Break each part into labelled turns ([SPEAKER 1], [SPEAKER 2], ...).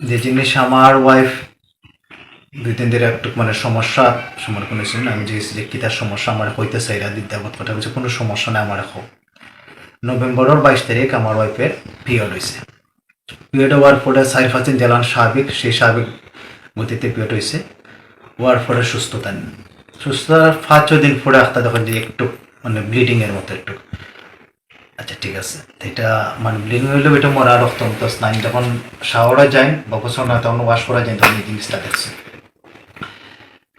[SPEAKER 1] যে জিনিস আমার ওয়াইফ 2-3 দিন একটু মানে সমস্যা সম্মুখীন হয়েছিল। আমি জিজ্ঞেস যে কি তার সমস্যা আমার হইতেছে, এরা দিদ্যাবত কথা বলছে কোনো সমস্যা নেই আমার হোক। নভেম্বরের 22 তারিখ আমার ওয়াইফের পিরিয়ড হয়েছে। পিরিয়ড হওয়ার পরে 4-5 দিন দিলাম স্বাভাবিক, সেই স্বাভাবিক গতিতে পিরিয়ড হয়েছে। হওয়ার পরে সুস্থতার 5-6 দিন পরে একটা দেখেন যে একটু মানে ব্লিডিংয়ের মতো একটু। আচ্ছা ঠিক আছে, তো এটা মানে ব্লিডিং হইলেও এটা মরা রক্ত মতো স্নান যখন শাওয়ারে যায় বা গোসল না তখন ওয়াশ করা যায় তখন এই জিনিসটা দেখছে।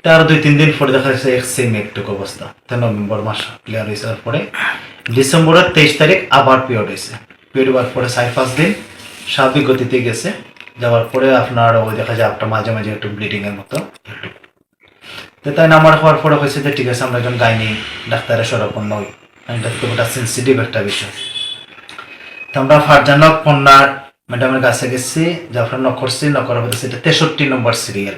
[SPEAKER 1] তার 2-3 দিন পরে দেখা যাচ্ছে সেম একটু অবস্থা। তো নভেম্বর মাস ক্লিয়ার হয়েছে। তারপরে ডিসেম্বরের 23 তারিখ আবার পিরিয়ড হয়েছে। পিরিয়ড হওয়ার পরে 4-5 দিন স্বাভাবিক গতিতে গেছে। যাওয়ার পরে আপনার ওই দেখা যায় আপনার মাঝে মাঝে একটু ব্লিডিংয়ের মতো একটু। তো তাই না আমার হওয়ার পরে হয়েছে যে ঠিক আছে আমরা একজন গাইনি ডাক্তারের শরণাপন্ন হই। এটা তো ওটা সেন্সিটিভ একটা বিষয়। তো আমরা ফারজানক কন্যার ম্যাডামের কাছে গেছি, যাওয়ার নক করছি, নক করার পরে সেটা 63 নম্বর সিরিয়াল।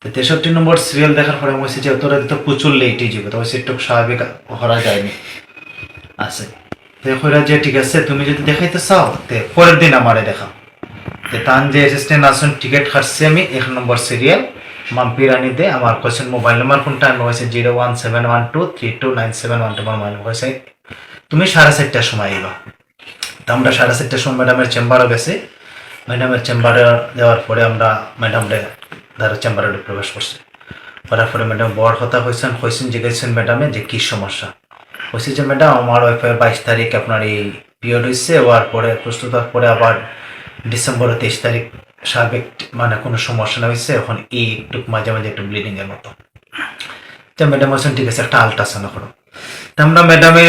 [SPEAKER 1] তো 63 নম্বর সিরিয়াল দেখার পরে আমি বলছি যে তোরা তো প্রচুর লেটই যাবে, তো ওই একটু স্বাভাবিক হরা যায়নি আছে। তো কইরা যে ঠিক আছে তুমি যদি দেখাইতে চাও তে পরের দিন আমারে দেখাও। তো তান যে অ্যাসিস্ট্যান্ট আসুন টিকিট কাটছি আমি 1 নম্বর সিরিয়াল মাম্পি রানীতে। আমার কোয়েশ্চেন মোবাইল নাম্বার কোনটা আমি হয়েছে 01712329712 আমার মোবাইল হয়েছে। তুমি 4:30টার সময় আইবা। তো আমরা 4:30টার সময় ম্যাডামের চেম্বারে গেছি। ম্যাডামের চেম্বারে যাওয়ার পরে আমরা ম্যাডামরে তার চেম্বারে প্রবেশ করছি। করার পরে ম্যাডাম বড় কথা কইছেন জিজ্ঞেসেন ম্যাডামে যে কী সমস্যা হয়েছে। যে ম্যাডাম আমার ওয়াইফের 22 তারিখ আপনার এই পিরিয়ড হয়েছে, হওয়ার পরে প্রস্তুত হওয়ার পরে আবার ডিসেম্বরের 23 তারিখ স্বাভাবিক মানে কোনো সমস্যা না হয়েছে, এখন এই একটু মাঝে মাঝে একটু ব্লিডিংয়ের মতো। তো ম্যাডাম বলছেন ঠিক আছে একটা আল্ট্রাসাউন্ড করো। তো আমরা ম্যাডামে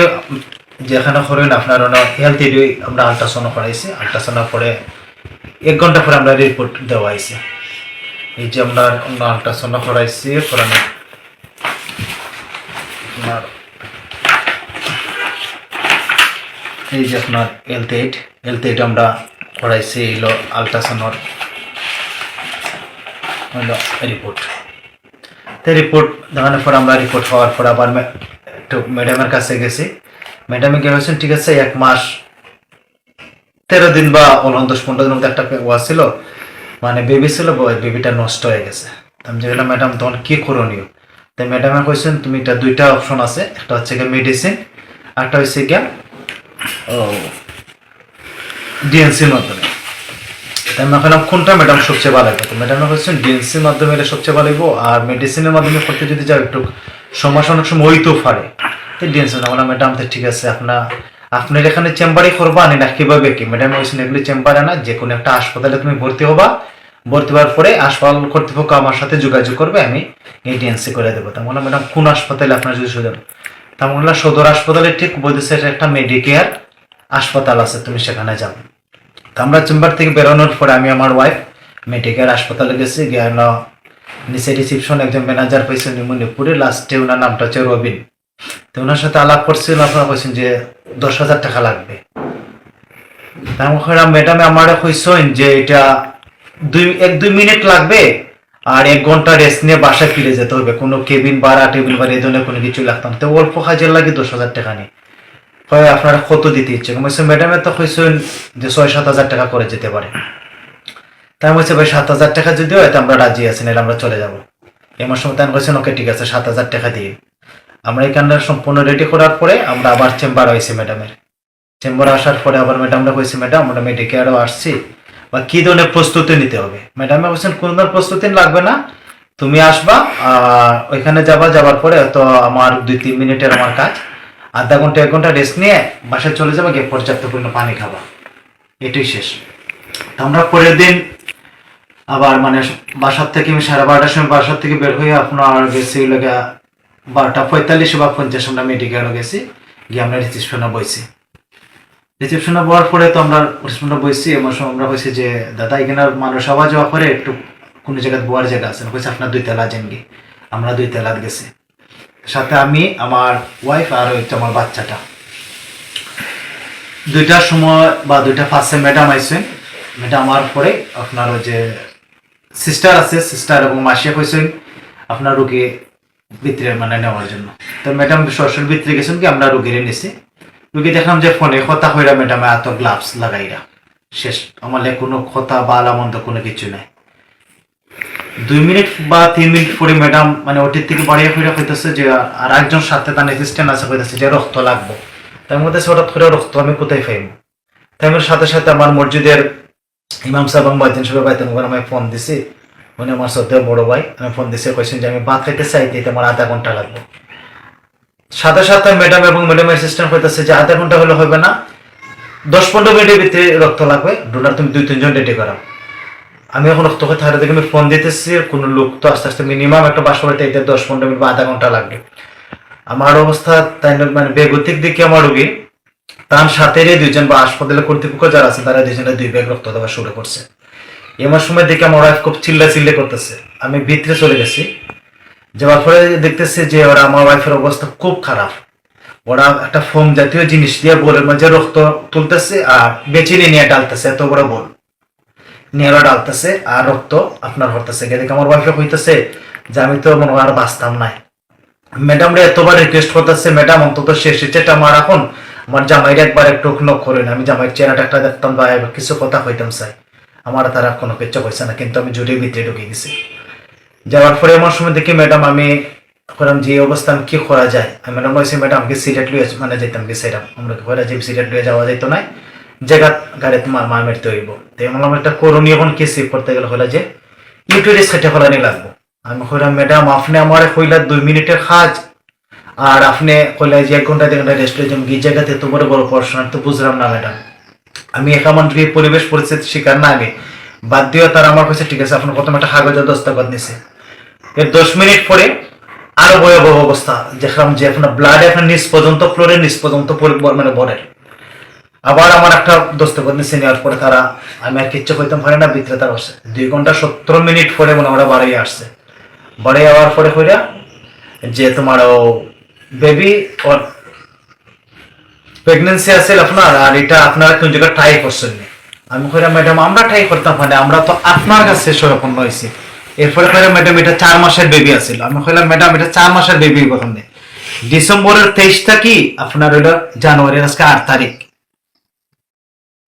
[SPEAKER 1] যেখানে করেন আপনার হেলথ এরিয়া আমরা আল্ট্রাসাউন্ড করাইছি। আল্ট্রাসাউন্ডের পরে 1 ঘন্টা পরে আমরা রিপোর্ট দেওয়া হয়েছে। এই যে আমরা আল্ট্রাসাউন্ড করাইছি করানো আপনার এই যে আপনার হেলথ এইড আমরা করাইছি এলো আল্ট্রাসাউন্ডর হলো রিপোর্ট। তো রিপোর্ট দেখানোর পর আমরা রিপোর্ট হওয়ার পর আবার একটু ম্যাডামের কাছে গেছি। ম্যাডামে গিয়ে বলছেন ঠিক আছে 1 মাস 13 দিন বা 10-15 দিন মতো একটা ওয়া ছিল মানে বেবি ছিল, বেবিটা নষ্ট হয়ে গেছে। আমি যেগুলো ম্যাডাম তখন কি করণীয়। তাই ম্যাডামে কইছেন তুমি এটা 2টা অপশন আছে, একটা হচ্ছে গিয়ে মেডিসিন, একটা হচ্ছে গিয়া ডিএনসির মাধ্যমে। তাই আমি ভাবলাম কোনটা ম্যাডাম সবচেয়ে ভালো লাগবে। তো ম্যাডামে বলছেন ডিএনসির মাধ্যমে এটা সবচেয়ে ভালো লাগবো, আর মেডিসিনের মাধ্যমে করতে যদি যাও একটু সমস্যা অনেক সময় হইতেও পারে। তো ডিএনসি আমরা ম্যাডাম তো ঠিক আছে আপনার এখানে চেম্বারে করবা আনি না কিভাবে কি। ম্যাডাম বলছেন এগুলি চেম্বারে না, যে কোনো একটা হাসপাতালে তুমি ভর্তি হবা, ভর্তি হওয়ার পরে হাসপাতাল কর্তৃপক্ষ আমার সাথে যোগাযোগ করবে, আমি এই ডিএনসি করে দেবো। তা বললাম ম্যাডাম কোন হাসপাতালে আপনার যদি সুযোগ। তা বললাম সদর হাসপাতালে ঠিক বলতেছে একটা মেডিকেয়ার হাসপাতাল আছে, তুমি সেখানে যাও। তো আমরা চেম্বার থেকে বেরোনোর পরে আমি আমার ওয়াইফ মেডিকেল হাসপাতালে গেছি। গিয়ে নিচে রিসিপশন একজন ম্যানেজার পাইছেন মণিপুরে, লাস্টে ওনার নামটা হচ্ছে রবিন। তো ওনার সাথে আলাপ করছিল, আপনারা কইছেন যে 10,000 টাকা লাগবে। ম্যাডামে আমার কইছেন যে এটা 1-2 মিনিট লাগবে আর 1 ঘন্টা রেস্ট নিয়ে বাসায় ফিরে যেতে হবে, কোনো কেবিন ভাড়া টেবিল ভাড়া এই ধরনের কোনো কিছু লাগতাম। তো অল্প কাজের লাগে 10,000 টাকা নেই। আপনারা কত দিতে ইচ্ছে ম্যাডামে তো কইছেন যে 6-7 হাজার টাকা করে যেতে পারে। তাই বলছে ভাই 7,000 টাকা যদি হয় আমরা রাজি আছি, নাহলে আমরা চলে যাবো। এমন সময় তাই বলছেন ওকে ঠিক আছে 7,000 টাকা দিয়ে। আমরা এখানটা সম্পূর্ণ রেডি করার পরে আমরা আবার চেম্বার হয়েছি ম্যাডামের। চেম্বারে আসার পরে আবার ম্যাডামরা কইছি ম্যাডাম আমরা মেডিকেয়ারও আসছি বা কি ধরনের প্রস্তুতি নিতে হবে। ম্যাডামে বলছেন কোন ধরনের প্রস্তুতি লাগবে না, তুমি আসবা আর ওইখানে যাবার পরে তো আমার 2-3 মিনিটের আমার কাজ, আধা ঘন্টা 1 ঘন্টা রেস্ট নিয়ে বাসায় চলে যাবো, গিয়ে পর্যাপ্ত পরিমাণ পানি খাবা, এটাই শেষ। আমরা পরের দিন আবার মানে বাসার থেকে আমি 12:30টার সময় বাসার থেকে বের হয়ে আপনার গেছি 12:45 বা 50 আমরা মেডিকেলে গেছি। গিয়ে আমরা রিসেপশনে বইছি। রিসেপশনে বওয়ার পরে তো আমরা রিসেপশনে বইছি, এমন সময় আমরা কইছি যে দাদা এখানে মানুষ আওয়া যাওয়া করে একটু কোনো জায়গায় বোয়ার জায়গা আছে, কইছে আপনার 2 তলা যান গিয়ে। আমরা 2 তলাত গেছি, সাথে আমি আমার ওয়াইফ আর হচ্ছে আমার বাচ্চাটা। 2টার সময় বা 2:05 ম্যাডাম আইসেন। ম্যাডাম আমার পরে আপনার ওই যে সিস্টার আছে, সিস্টার এবং মাসিয়া কইছেন আপনার রুগী ভিতরে মানে নেওয়ার জন্য। তো ম্যাডাম সরাসরি ভিতরে গেছেন কি আমরা রুগীরে নিছি। রুগী দেখলাম যে ফোনে কথা কইরা ম্যাডামে এত গ্লাভস লাগাইরা। শেষ। আমার কোনো কথা বা আলামন্দ কোনো কিছু নাই। 2 মিনিট বা 3 মিনিট পরে ম্যাডাম মানে ওটির থেকে বাড়িয়ে ফিরে হইতেছে যে আর একজন সাথে তার অ্যাসিস্ট্যান্ট আছে হইতেছে যে রক্ত লাগবো। তার মধ্যে হঠাৎ করে রক্ত আমি কোথায় পাইব? তাই আমার সাথে সাথে আমার মসজিদের ইমাম সাহেব এবং বাইতেন সাহেব বাইতেন আমি ফোন দিছি, উনি আমার সাথে বড় ভাই, আমি ফোন দিছি কইছেন যে আমি ভাত খাইতে চাইতে আমার আধা ঘন্টা লাগবে। সাথে সাথে ম্যাডাম এবং ম্যাডাম অ্যাসিস্ট্যান্ট হইতেছে যে আধা ঘন্টা হলে হবে না, 10-15 মিনিটের ভিতরে রক্ত লাগবে, ডোনার তুমি 2-3 জন রেডি করো। আমি এখন রক্ত খাইতে হারে দেখে আমি ফোন দিতেছি, কোনো লোক তো আস্তে আস্তে মিনিমাম একটা বাস বাড়িতে 10-15 মিনিট বা আধা ঘন্টা লাগবে। আমার অবস্থা তাই মানে বেগতিক দিকে আমার রোগী, তার সাথে 2 জন বা হাসপাতালের কর্তৃপক্ষ যারা আছে তারা 2 জনের 2 ব্যাগ রক্ত দেওয়া শুরু করছে। এমন সময় দেখে আমার ওয়াইফ খুব চিল্লা করতেছে, আমি ভিতরে চলে গেছি। যাওয়ার পরে দেখতেছি যে ওরা আমার ওয়াইফের অবস্থা খুব খারাপ। ওরা একটা ফোম জাতীয় জিনিস দিয়ে বোলের মাঝে রক্ত তুলতেছে আর বেচিনি নিয়ে ডালতেছে, এত বড় বোল নিয়ে ওরা ডালতেছে আর রক্ত আপনার হতেছে। দেখে আমার ওয়াইফে হইতেছে যে আমি তো মনে হয় আর বাঁচতাম নাই। ম্যাডাম রে এতবার রিকোয়েস্ট করতেছে, ম্যাডাম অন্তত শেষ চেটা আমার এখন আমার জামাইরে একবার একটু নক করেন, আমি জামাইয়ের চেহারাটা একটা দেখতাম বা কিছু কথা হইতাম চাই। আমার তারা কোনো কিচ্ছু কইছে না, কিন্তু আমি জোরে ভিতরে ঢুকে গেছি। যাওয়ার পরে এমন সময় দেখি ম্যাডাম আমি করলাম যে অবস্থা আমি কি করা যায়। আমি ম্যাডাম বলছি ম্যাডাম আমাকে সিলেট লুয়ে মানে যেতাম কি সেরাম আমরা ঘরে যে সিলেট লুয়ে যাওয়া যেত না, জায়গা গাড়ি তোমার মা মেরতে হইব। তো এমন একটা করণীয় এখন কি সেভ করতে গেলে হলো যে ইউটিউবে সেটে ফেলানি লাগবো। আমি কইলাম ম্যাডাম আপনি আমার কইলা 2 মিনিটের কাজ আর আপনি কইলা যে 1 ঘন্টা 2 ঘন্টা রেস্ট লইতাম কি জায়গাতে তো বড় বড় পড়াশোনা তো বুঝলাম না ম্যাডাম। আমি এমন পরিবেশ পরিস্থিতি শিকার না আমি বাদ দিয়ে তারা আমার কাছে ঠিক আছে আপনার প্রথমে একটা কাগজের দস্তখত নিছে। এর 10 মিনিট পরে আরো ভয়াবহ অবস্থা দেখলাম যে আপনার ব্লাড এখন নিচ পর্যন্ত ফ্লোরের নিচ পর্যন্ত মানে বরের। আবার আমার একটা দস্তখত নিচে নেওয়ার পরে তারা আমি আর কিচ্ছু কইতাম পারি না, ভিতরে তারা আসছে 2 ঘন্টা 17 মিনিট পরে মনে ওরা বাড়ি আসছে। বাড়ি যাওয়ার পরে কইরা যে তোমার ও বেবি ওর প্রেগনেন্সি আছে আপনার আর এটা আপনারা কোন জায়গায় ট্রাই করছেন। আমি কইলাম ম্যাডাম আমরা ট্রাই করতাম মানে আমরা তো আপনার কাছে সরপন্ন হয়েছি। এরপরে কইলাম ম্যাডাম এটা 4 মাসের বেবি আছিল। আমি কইলাম ম্যাডাম এটা 4 মাসের বেবি কখন নেই, ডিসেম্বরের 23 কি আপনার হলো জানুয়ারির আজকে 8 তারিখ।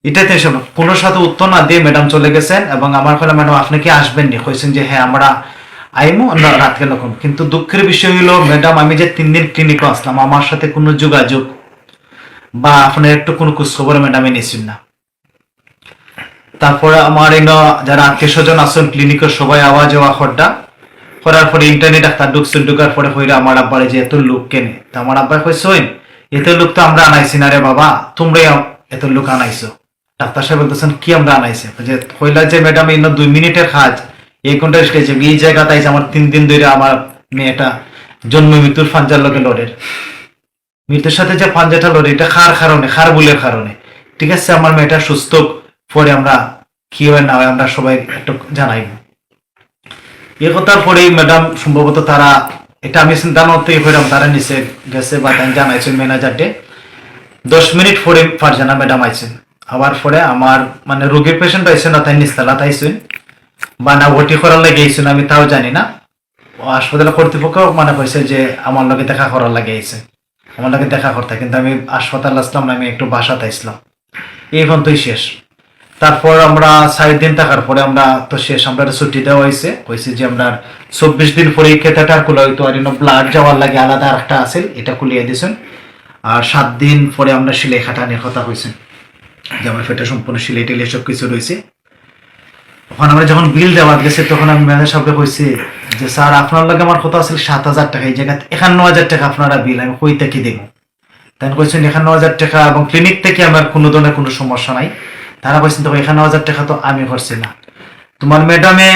[SPEAKER 1] এটাতে কোনো সাথে উত্তর না দিয়ে ম্যাডাম চলে গেছেন। এবং আমার কইলাম ম্যাডাম আপনি কি আসবেন নি? কইছেন যে হ্যাঁ আমরা আইমো রাত কেন। কিন্তু দুঃখের বিষয় হলো ম্যাডাম আমি যে 3 দিন ক্লিনিকে আসলাম আমার সাথে কোনো যোগাযোগ বা আপনার একটু কোনো খোঁজখবর ম্যাডামে নিয়েছেন না। তারপরে আমার যারা আত্মীয় স্বজন আছেন ক্লিনিকের সবাই আওয়াজ যাওয়া খড়টা করার পরে ইন্টারনেট ডাক্তার ঢুকছেন, ঢুকার পরে হইলে আমার আব্বারে যে এত লোক কেনে। তা আমার আব্বাই কইছেন এত লোক তো আমরা আনাইছি না রে বাবা, তোমরাই এত লোক আনাইছো। ডাক্তার সাহেব বলতেছেন কি আমরা আনাইছি? যে কইলা যে ম্যাডাম এই 2 মিনিটের কাজ 1 ঘন্টা স্টেজে এই জায়গাতে আইছে আমার 3 দিন ধরে আমার মেয়েটা জন্ম মৃত্যুর ফাঞ্জার লোকে লড়ের। মৃত্যুর সাথে যে পাঞ্জাটা লড়ে এটা খার বুলের কারণে। ঠিক আছে আমার মেয়েটা সুস্থ পরে আমরা কি হয় না হয় আমরা সবাই একটু জানাইব। এ কথার পরেই ম্যাডাম সম্ভবত তারা এটা আমি চিন্তা করতেই হইলাম তারা নিচে গেছে বা তাই জানাইছেন ম্যানেজারকে। 10 মিনিট পরে ফারজানা ম্যাডাম আইছেন। আবার পরে আমার মানে রোগীর পেশেন্ট আইছেন না তাই নিস্তালাত আইছেন বা না ভর্তি করার লাগে আইছেন আমি তাও জানি না। হাসপাতালের কর্তৃপক্ষ মানে কইছে যে আমার লগে দেখা করার লাগে আইছে, আমার লগে দেখা করতে। কিন্তু আমি হাসপাতাল আসলাম না, আমি একটু বাসাতে আসলাম। এই পর্যন্তই শেষ। তারপর আমরা 4 দিন থাকার পরে আমরা তো শেষ, আমরা ছুটি দেওয়া হয়েছে। কইছে যে আমরা 24 দিন পরে খেতাটা খুলে হইতো আর ব্লাড যাওয়ার লাগে আলাদা একটা আছে এটা খুলিয়ে দিয়েছেন। আর 7 দিন পরে আমরা সিলাই খাটানোর কথা হয়েছে যে আমার ফেটে সম্পূর্ণ সিলাই টিলাই সব কিছু রয়েছে। ওখানে আমরা যখন বিল দেওয়া গেছে তখন আমি ম্যানেজার সাহেবকে কইছি যে স্যার আপনার লগে আমার কথা আছে 7,000 টাকা, এই জায়গায় 51,000 টাকা আপনারা বিল, আমি কই থেকে দেব? তাই কইছেন 51,000 টাকা এবং ক্লিনিক থেকে আমার কোনো ধরনের কোনো সমস্যা নাই। তারা কইছেন তো 51,000 টাকা তো আমি করছি না, তোমার ম্যাডামে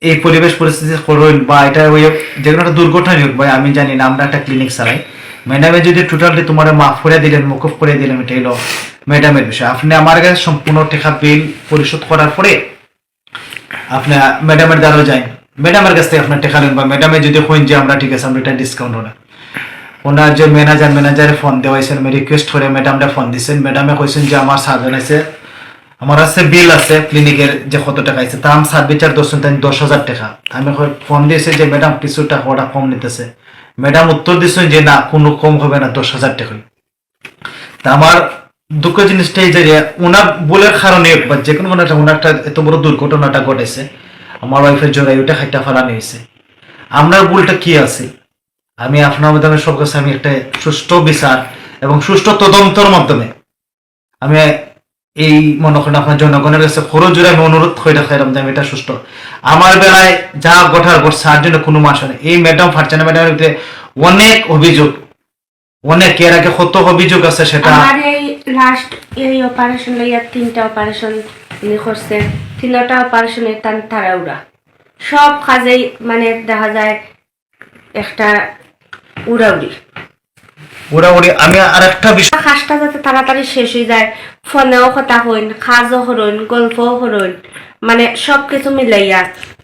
[SPEAKER 1] এই পরিবেশ পরিস্থিতি করুন বা এটা ওই যে কোনো একটা দুর্ঘটনা হোক ভাই আমি জানি না, আমরা একটা ক্লিনিক চালাই। ম্যাডামে যদি টোটালি তোমার মাফ করে দিলেন মকুফ করে দিলেন এটা হলো ম্যাডামের বিষয়। আপনি আমার কাছে সম্পূর্ণ টাকা বিল পরিশোধ করার পরে আপনি ম্যাডামের দ্বারা যাই, ম্যাডামের কাছ থেকে আপনার টাকা নেন বা ম্যাডামে যদি কইন যে আমরা ঠিক আছে আমরা এটা ডিসকাউন্ট হবে। ওনার যে ম্যানেজারে ফোন দেওয়াইছেন, আমি রিকোয়েস্ট করে ম্যাডামটা ফোন দিচ্ছেন। ম্যাডামে কইছেন যে আমার সার্জন আছে, আমার আছে বিল আছে ক্লিনিকের যে কত টাকা আছে তা আমি সার বিচার দর্শন তাই 10,000 টাকা। আমি ফোন দিয়েছি যে ম্যাডাম কিছু টাকা ওটা কম নিতেছে। ম্যাডাম উত্তর দিচ্ছেন যে না কোনো কম হবে না 10,000 টাকা। তা আমার দুঃখ জিনিসটাই যে ওনার বলের কারণে বা যে কোনো একটা ওনার একটা এত বড় দুর্ঘটনাটা ঘটেছে, আমার ওয়াইফের জোড়াই ওটা খাইটা ফেলানো হয়েছে। আপনার ভুলটা কি আছে? আমি আপনার মাধ্যমে সব কাছে আমি একটা সুষ্ঠু বিচার এবং সুষ্ঠু তদন্তের মাধ্যমে আমি এই মনে করেন আপনার জনগণের কাছে খরচ জুড়ে আমি অনুরোধ করে রাখাইলাম যে আমি এটা সুষ্ঠু। আমার বেলায় যা ঘটার ঘটছে আর জন্য কোনো মাস নেই। এই ম্যাডাম ফারজানা ম্যাডামের ভিতরে অনেক অভিযোগ, অনেক এর আগে কত অভিযোগ আছে সেটা।
[SPEAKER 2] আমার এই লাস্ট এই অপারেশন লইয়া 3টা অপারেশন উনি করছে, 3টা অপারেশনে তাড়াহুড়া সব কাজেই মানে দেখা যায় একটা উড়াউড়ি।
[SPEAKER 1] আমি আর একটা বিষয়,
[SPEAKER 2] কাজটা যাতে তাড়াতাড়ি শেষ হয়ে যায়, ফোনেও কথা হইন, কাজও হরইন, গল্পও হরইন, মানে সব কিছু মিলাইয়া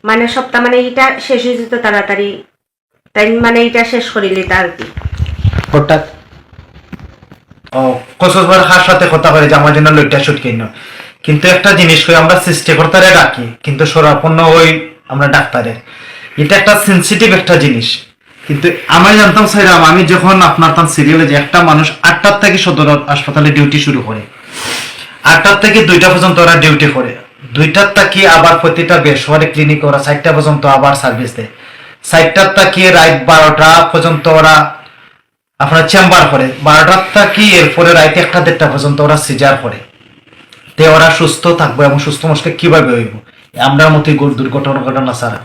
[SPEAKER 2] মানে সপ্তাহ মানে এটা শেষ হয়ে যেত তাড়াতাড়ি, তাই মানে এটা শেষ করিলি তার কি
[SPEAKER 1] হঠাৎ কসবার হার সাথে কথা করে যে আমার জন্য লইটা শুট কিনো। কিন্তু একটা জিনিস হই আমরা সৃষ্টিকর্তারে ডাকি, কিন্তু সরাপন্ন হই আমরা ডাক্তারের। এটা একটা সেন্সিটিভ একটা জিনিস। কিন্তু আমি জানতাম সাইরাম, আমি যখন আপনার তার সিরিয়ালে যে একটা মানুষ 8টার থেকে সদর হাসপাতালে ডিউটি শুরু করে, 8টার থেকে 2টা পর্যন্ত ওরা ডিউটি করে, 2টার থেকে আবার প্রতিটা বেসরকারি ক্লিনিক ওরা 4টা পর্যন্ত আবার সার্ভিস দেয়, 4টার থেকে রাত 12টা পর্যন্ত ওরা আপনার চেম্বার করে, 12টার থেকে এরপরে রাত 1টা-1:30টা পর্যন্ত ওরা সিজার করে। তে ওরা সুস্থ থাকবো এবং সুস্থ মানুষকে কিভাবে হইব? আমরা মতোই দুর্ঘটনা ছাড়া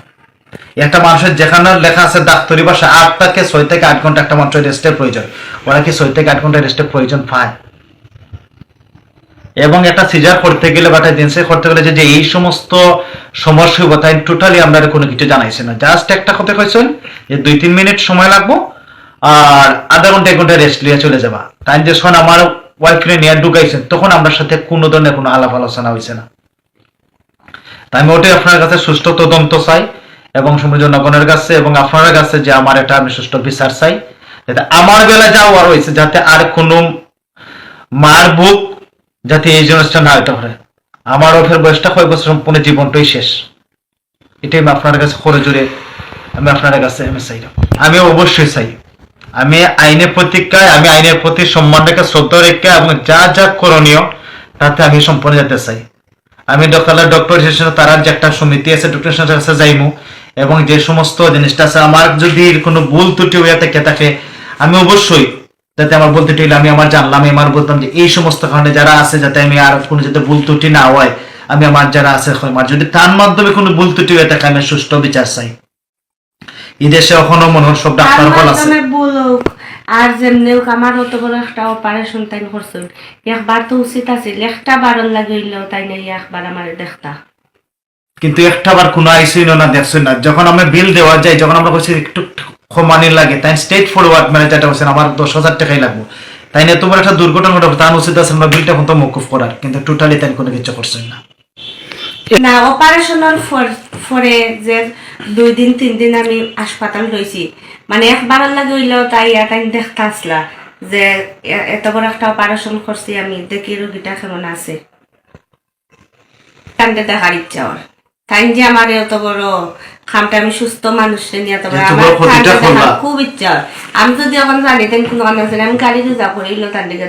[SPEAKER 1] একটা মানুষের যেখানে লেখা আছে ডাক্তারি ভাষা 8 থেকে 6 থেকে 8 ঘন্টা একটা মানুষের রেস্টের প্রয়োজন, ওরা কি 6 থেকে 8 ঘন্টা রেস্টের প্রয়োজন পায়? এবং একটা সিজার করতে গেলে বা একটা জিনিস করতে গেলে যে এই সমস্ত সমস্যা হইব তাই টোটালি আমরা কোনো কিছু জানাইছে না। জাস্ট একটা কথা কইছেন যে 2-3 মিনিট সময় লাগবো আর আধা ঘন্টা 1 ঘন্টা রেস্ট লিয়ে চলে যাবা। তাই যখন আমার ওয়াইফকে নিয়ে ঢুকাইছেন তখন আমরা সাথে কোনো ধরনের কোনো আলাপ আলোচনা হয়েছে না। তাই আমি ওটাই আপনার কাছে সুষ্ঠু তদন্ত চাই এবং সময় জনগণের কাছে এবং আপনার কাছে যে আমার এটা আমি সুষ্ঠু বিচার চাই, যাতে আমার বেলা যাওয়া রয়েছে যাতে আর কোনো মার বুক যাতে এই জিনিসটা না হতে পারে। আমার ওঠের বয়সটা কয়েক বছর সম্পূর্ণ জীবনটাই শেষ। এটাই আমি আপনার কাছে করে জুড়ে আমি আপনার কাছে আমি চাই, আমি অবশ্যই চাই আমি আইনের প্রতীক্ষায়, আমি আইনের প্রতি সম্মান রেখে শ্রদ্ধা রেখে এবং যা যা করণীয় তাতে আমি সম্পন্ন যেতে চাই। আমি ডক্টর হিসেবে তার যে একটা সমিতি আছে ডক্টর কাছে যাইমু এবং যে সমস্ত জিনিসটা আছে আমার যদি কোনো ভুল ত্রুটি হয়ে থাকে আমি অবশ্যই যাতে আমার বলতে হইলে আমি আমার জানলাম আমার বলতাম যে এই সমস্ত কারণে যারা আছে যাতে আমি আর কোনো যাতে ভুল ত্রুটি না হয়, আমি আমার যারা আছে আমার যদি তার মাধ্যমে কোনো ভুল ত্রুটি হয়ে থাকে আমি সুষ্ঠু বিচার চাই। এই দেশে এখনো মনে হয় সব ডাক্তার বল আছে
[SPEAKER 2] আর যেমনি আমার অত বড় একটা অপারেশন তাই করছেন, একবার তো উচিত আছে একটা বারণ লাগিল তাই নাই একবার আমার দেখতা,
[SPEAKER 1] কিন্তু একটা বার কোনো আইসিই না দেখছেন না। যখন আমরা বিল দেওয়া যায়, যখন আমরা বলছি একটু ক্ষমানি লাগে তাই স্টেট ফরওয়ার্ড মানে যেটা বলছেন আমার 10,000 টাকাই লাগবো, তাই না তোমার একটা দুর্ঘটনা ঘটে তার উচিত আছে আমরা বিলটা এখন তো মকুফ করার, কিন্তু টোটালি তাই কোনো কিছু করছেন না।
[SPEAKER 2] না অপারেশনের পরে যে 2 দিন 3 দিন আমি হাসপাতাল রয়েছি, মানে একবার লাগে হইলেও তাই তাই দেখতে আসলা যে এত বড় একটা অপারেশন করছি, আমি দেখি রোগীটা কেমন আছে, তাই দেখার ইচ্ছা ওর, তাই যে আমার এত বড় খামটা আমি সুস্থ মানুষকে নিয়ে এত বড় আমার খুব ইচ্ছা। আমি যদি এখন জানি তাই কোনো আমি গাড়ি রিজার্ভ করিল তার দিকে